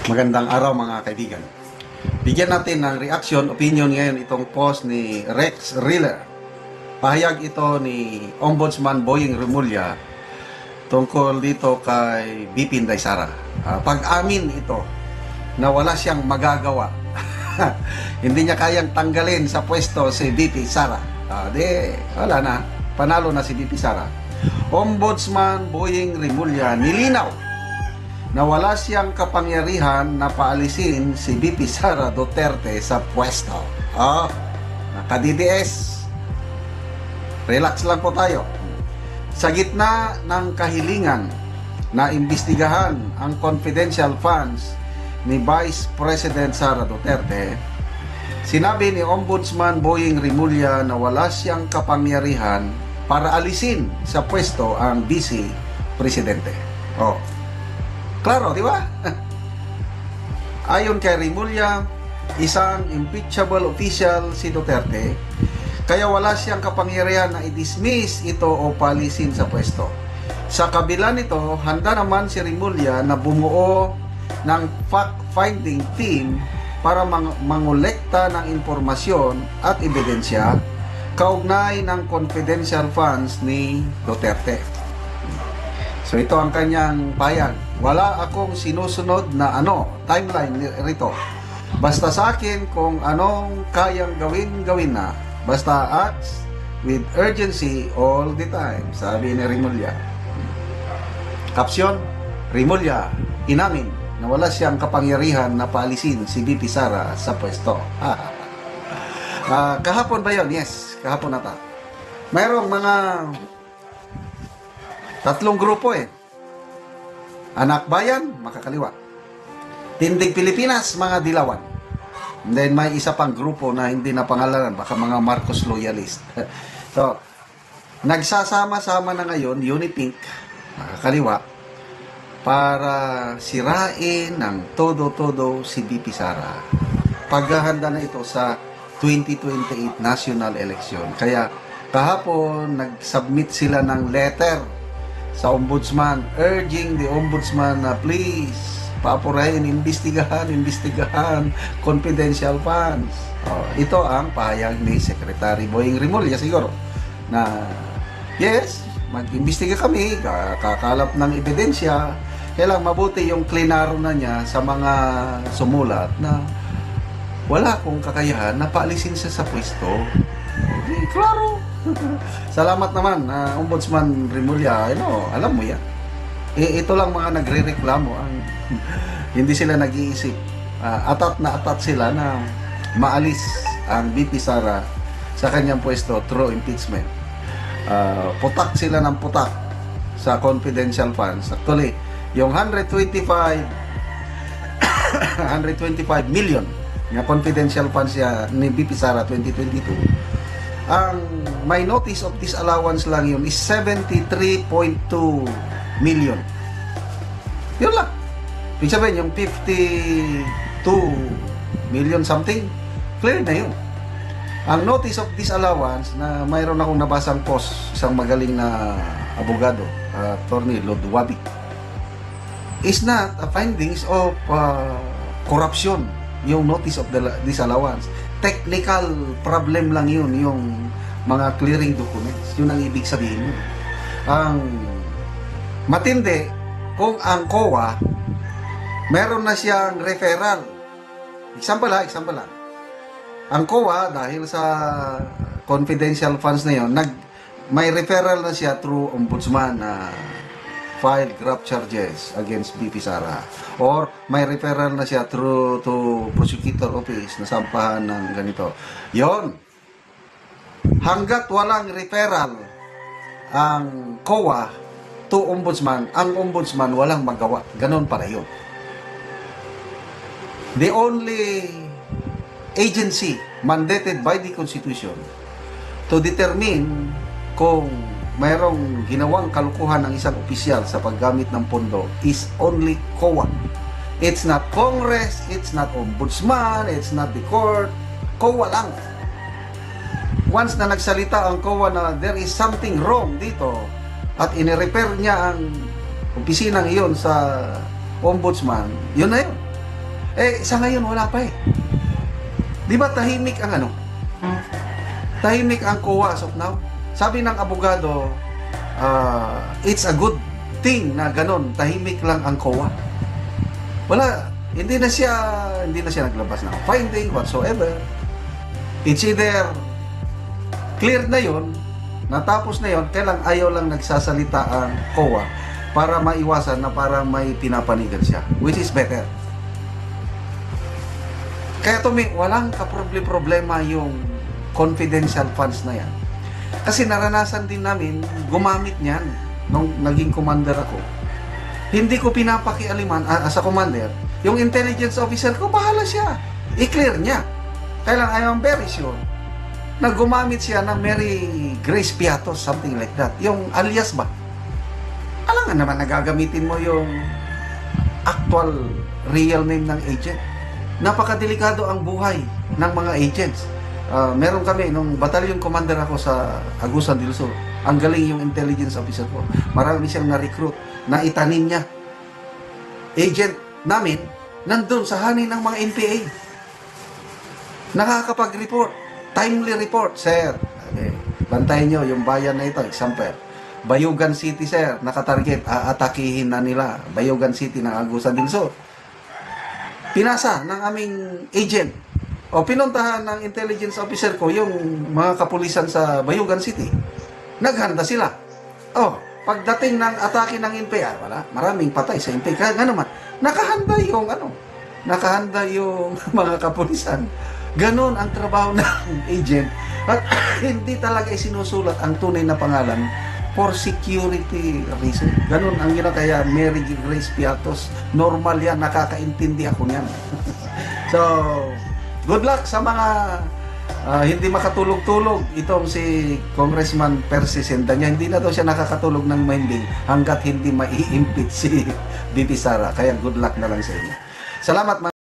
Magandang araw mga kaibigan. Bigyan natin ng reaction, opinion ngayon itong post ni Rex Riller. Pahayag ito ni Ombudsman Boying Remulla tungkol dito kay BP Inday Sara. Pag-amin ito na wala siyang magagawa. Hindi niya kayang tanggalin sa pwesto si BP Sara. Wala na. Panalo na si BP Sara. Ombudsman Boying Remulla nilinaw na wala siyang kapangyarihan na paalisin si BP Sara Duterte sa pwesto. Naka-DDS. Relax lang po tayo. Sa gitna ng kahilingan na imbestigahan ang confidential funds ni Vice President Sara Duterte, sinabi ni Ombudsman Boying Remulla na wala siyang kapangyarihan para alisin sa pwesto ang Vice Presidente. Klaro, di ba? Ayon kay Remulla, isang impeachable official si Duterte, kaya wala siyang kapangyarihan na i-dismiss ito o palisin sa pwesto. Sa kabila nito, handa naman si Remulla na bumuo ng fact-finding team para mangolekta ng impormasyon at ebidensya kaugnay ng confidential funds ni Duterte. So ito ang kanyang payag. Wala akong sinusunod na timeline rito. Basta sa akin kung anong kayang gawin na. Basta acts with urgency all the time, sabi ni Remulla. Kapsyon, Remulla inamin na wala siyang kapangyarihan na paalisin si BP Sara sa pwesto. Kahapon ba yun? Yes, kahapon nata. Mayroong mga tatlong grupo Anak Bayan, makakaliwa. Tindig Pilipinas, mga dilawan. And then may isa pang grupo na hindi na pangalanan, baka mga Marcos loyalist. So, nagsasama-sama na ngayon, Unipink, makakaliwa, para sirain ng todo-todo si BP Sara. Paghahanda na ito sa 2028 national election. Kaya kahapon, nag-submit sila ng letter sa ombudsman, urging the ombudsman na please, paapurahin, imbestigahan confidential funds. Ito ang pahayag ni Secretary Boying Remulla siguro, na yes, mag-imbestiga kami, kakalap ng ebidensya, kailang mabuti yung klinaro na niya sa mga sumulat na wala akong kakayahan na paalisin siya sa pwesto. Klaro. Salamat naman, Ombudsman Remulla. Alam mo yan. Ito lang mga nagre-reklamo. Hindi sila nag-iisip. Atat sila na maalis ang BP Sara sa kanyang pwesto through impeachment. Putak sila ng putak sa confidential funds. Actually, yung 125 million na confidential funds ni BP Sara 2022, ang may notice of disallowance lang yun is 73.2 million. Yun lang. Ibig sabihin, yung 52 million something, clear na yun. Ang notice of disallowance na mayroon akong nabasang post, isang magaling na abogado, Attorney Lodwabi, is not a findings of corruption, yung notice of disallowance. Technical problem lang yun, yung mga clearing documents. Yun ang ibig sabihin yun. Ang matindi, kung ang COA, meron na siyang referral. Example lang. Ang COA, dahil sa confidential funds na yun, may referral na siya through ombudsman na filed graft charges against BP Sara, or may referral na siya through to prosecutor office na sampahan ng ganito. Yon, hanggat walang referral ang COA to ombudsman, ang ombudsman walang magawa. Ganon para yun. The only agency mandated by the Constitution to determine kung mayroong ginawang kalukuhan ng isang opisyal sa paggamit ng pondo is only COA. It's not Congress, it's not Ombudsman, it's not the court. COA lang. Once na nagsalita ang COA na there is something wrong dito at inirepair niya ang opisinang iyon sa Ombudsman, yun na yun. Sa ngayon, wala pa eh. Di ba tahimik ang ano? Tahimik ang COA as of now. Sabi ng abogado, it's a good thing na ganon, tahimik lang ang COA. Wala, hindi na siya naglabas ng finding whatsoever. It's either clear na yon, natapos na yon, kailang ayaw lang nagsasalita ang COA para maiwasan na parang may pinapanigan siya, which is better. Kaya walang kaproblema yung confidential funds na yan. Kasi naranasan din namin gumamit niyan nung naging commander ako. Hindi ko pinapakialiman as a commander. Yung intelligence officer ko, bahala siya. I-clear niya. Kaya lang, I am very sure na gumamit siya ng Mary Grace Piatos, something like that. Yung alias ba? Alangan naman nagagamitin mo yung actual real name ng agent. Napakadelikado ang buhay ng mga agents. Meron kami, nung battalion commander ako sa Agusan del Sur, ang galing yung intelligence officer ko. Marami siyang na-recruit, na itanim niya. Agent namin, nandun sa hanin ng mga NPA. Nakakapag-report, timely report, sir. Bantayan nyo yung bayan na ito, example. Bayugan City, sir, nakatarget, aatakihin na nila. Bayugan City ng Agusan del Sur. Pinasa ng aming agent o pinuntahan ng intelligence officer ko yung mga kapulisan sa Bayugan City. Naghanda sila. Pagdating ng atake ng NPA, wala, maraming patay sa NPA. Kaya nga naman, nakahanda yung mga kapulisan. Ganon ang trabaho ng agent. At hindi talaga isinusulat ang tunay na pangalan for security reason. Ganon ang kaya Mary Grace Piatos. Normal yan, nakakaintindi ako niyan. So, good luck sa mga hindi makatulog-tulog. Itong si Congressman Percy Sendanya, hindi na daw siya nakakatulog ng mahimbing hanggat hindi mai-impeach si BP Sara. Kaya good luck na lang sa inyo. Salamat.